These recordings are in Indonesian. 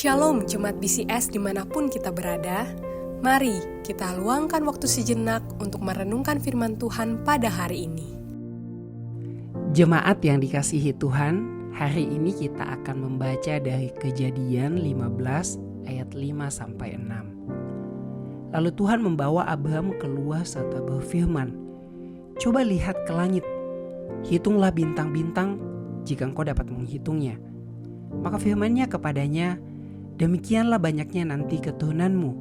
Shalom Jemaat BCS dimanapun kita berada. Mari kita luangkan waktu sejenak untuk merenungkan firman Tuhan pada hari ini. Jemaat yang dikasihi Tuhan, hari ini kita akan membaca dari Kejadian 15 ayat 5-6. Lalu Tuhan membawa Abraham keluar serta berfirman, "Coba lihat ke langit, hitunglah bintang-bintang jika engkau dapat menghitungnya." Maka firman-Nya kepadanya, "Demikianlah banyaknya nanti keturunanmu."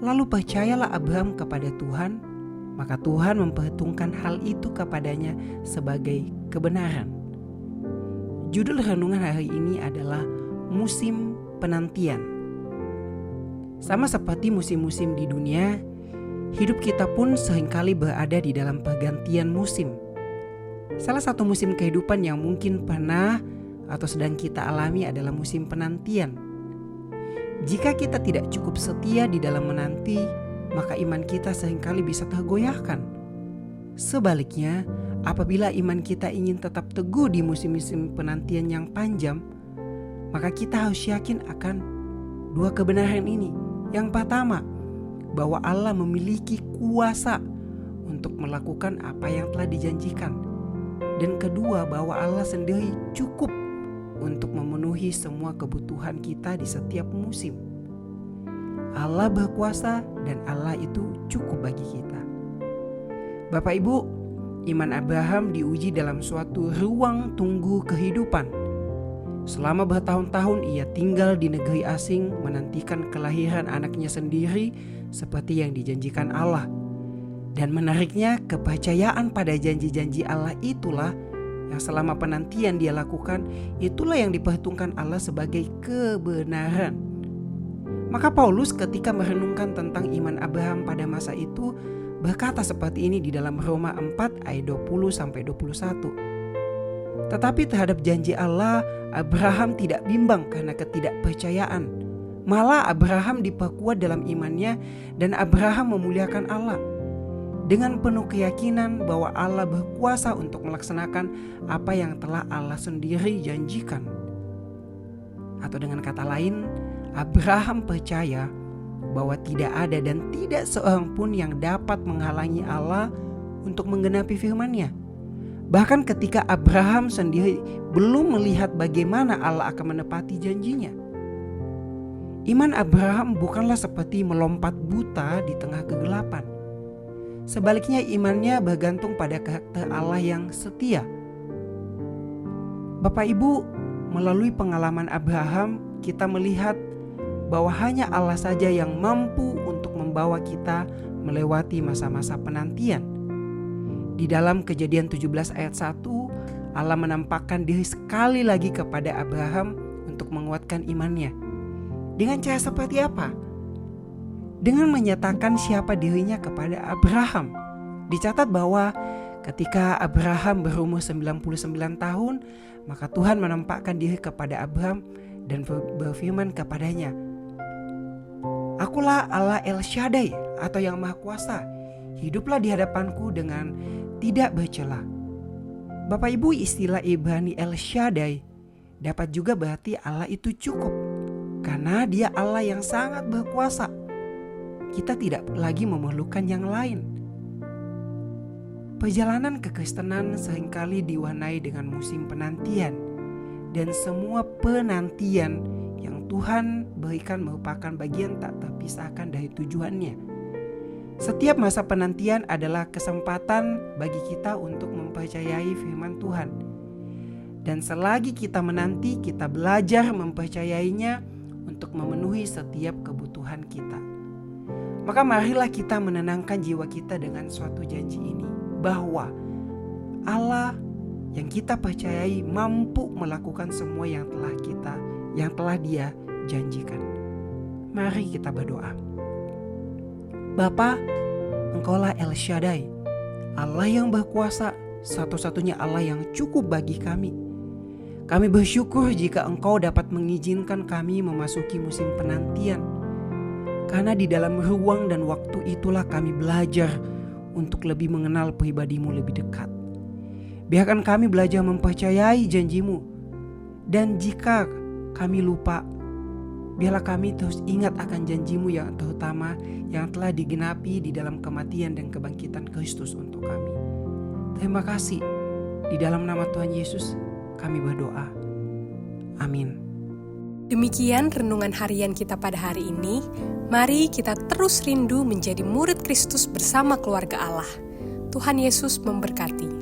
Lalu percayalah Abraham kepada Tuhan, maka Tuhan memperhitungkan hal itu kepadanya sebagai kebenaran. Judul renungan hari ini adalah musim penantian. Sama seperti musim-musim di dunia, hidup kita pun seringkali berada di dalam pergantian musim. Salah satu musim kehidupan yang mungkin pernah atau sedang kita alami adalah musim penantian. Jika kita tidak cukup setia di dalam menanti, maka iman kita seringkali bisa tergoyahkan. Sebaliknya, apabila iman kita ingin tetap teguh di musim-musim penantian yang panjang, maka kita harus yakin akan dua kebenaran ini. Yang pertama, bahwa Allah memiliki kuasa untuk melakukan apa yang telah dijanjikan. Dan kedua, bahwa Allah sendiri cukup untuk memenuhi semua kebutuhan kita di setiap musim. Allah berkuasa dan Allah itu cukup bagi kita. Bapak Ibu, iman Abraham diuji dalam suatu ruang tunggu kehidupan. Selama bertahun-tahun ia tinggal di negeri asing menantikan kelahiran anaknya sendiri seperti yang dijanjikan Allah. Dan menariknya, kepercayaan pada janji-janji Allah itulah yang selama penantian dia lakukan, itulah yang diperhitungkan Allah sebagai kebenaran. Maka Paulus ketika merenungkan tentang iman Abraham pada masa itu berkata seperti ini di dalam Roma 4 ayat 20-21. Tetapi terhadap janji Allah, Abraham tidak bimbang karena ketidakpercayaan. Malah Abraham diperkuat dalam imannya dan Abraham memuliakan Allah dengan penuh keyakinan bahwa Allah berkuasa untuk melaksanakan apa yang telah Allah sendiri janjikan. Atau dengan kata lain, Abraham percaya bahwa tidak ada dan tidak seorang pun yang dapat menghalangi Allah untuk menggenapi firman-Nya. Bahkan ketika Abraham sendiri belum melihat bagaimana Allah akan menepati janjinya. Iman Abraham bukanlah seperti melompat buta di tengah kegelapan. Sebaliknya imannya bergantung pada karakter Allah yang setia. Bapak Ibu, melalui pengalaman Abraham kita melihat bahwa hanya Allah saja yang mampu untuk membawa kita melewati masa-masa penantian. Di dalam Kejadian 17 ayat 1, Allah menampakkan diri sekali lagi kepada Abraham untuk menguatkan imannya. Dengan cara seperti apa? Dengan menyatakan siapa dirinya kepada Abraham. Dicatat bahwa ketika Abraham berumur 99 tahun, maka Tuhan menampakkan diri kepada Abraham dan berfirman kepadanya, "Akulah Allah El Shaddai atau yang Maha Kuasa. Hiduplah di hadapanku dengan tidak bercela." Bapak Ibu, istilah Ibrani El Shaddai dapat juga berarti Allah itu cukup, karena Dia Allah yang sangat berkuasa. Kita tidak lagi memerlukan yang lain. Perjalanan kekristenan seringkali diwarnai dengan musim penantian. Dan semua penantian yang Tuhan berikan merupakan bagian tak terpisahkan dari tujuannya. Setiap masa penantian adalah kesempatan bagi kita untuk mempercayai firman Tuhan. Dan selagi kita menanti, kita belajar mempercayainya untuk memenuhi setiap kebutuhan kita. Maka marilah kita menenangkan jiwa kita dengan suatu janji ini, bahwa Allah yang kita percayai mampu melakukan semua yang telah Dia janjikan. Mari kita berdoa. Bapa, Engkaulah El Shaddai, Allah yang berkuasa, satu-satunya Allah yang cukup bagi kami. Kami bersyukur jika Engkau dapat mengizinkan kami memasuki musim penantian. Karena di dalam ruang dan waktu itulah kami belajar untuk lebih mengenal pribadi-Mu lebih dekat. Biarkan kami belajar mempercayai janji-Mu. Dan jika kami lupa, Biarlah kami terus ingat akan janji-Mu yang terutama yang telah digenapi di dalam kematian dan kebangkitan Kristus untuk kami. Terima kasih. Di dalam nama Tuhan Yesus kami berdoa. Amin. Demikian renungan harian kita pada hari ini. Mari kita terus rindu menjadi murid Kristus bersama keluarga Allah. Tuhan Yesus memberkati.